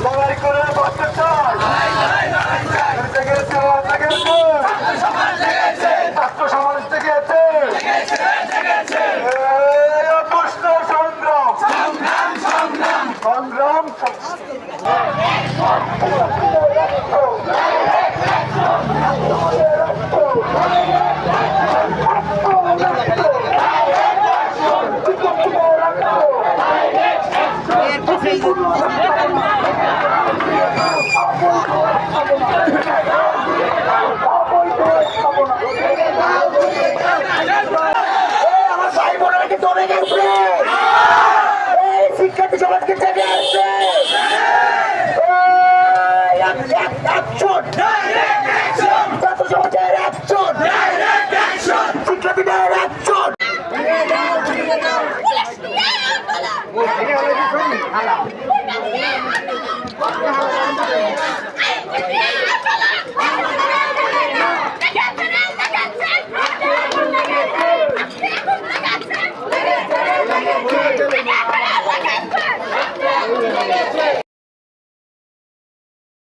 লড়াই করে বাঁচতে চাই। ছাত্র সমাজ থেকে সংগ্রাম আমার ভাই বোনেরা কি দমে গেছে? শিক্ষার্থী সমাজকে জেগে আসছে। ছাত্র সমাজের অ্যাকশন, শিক্ষার্থীদের অ্যাকশন।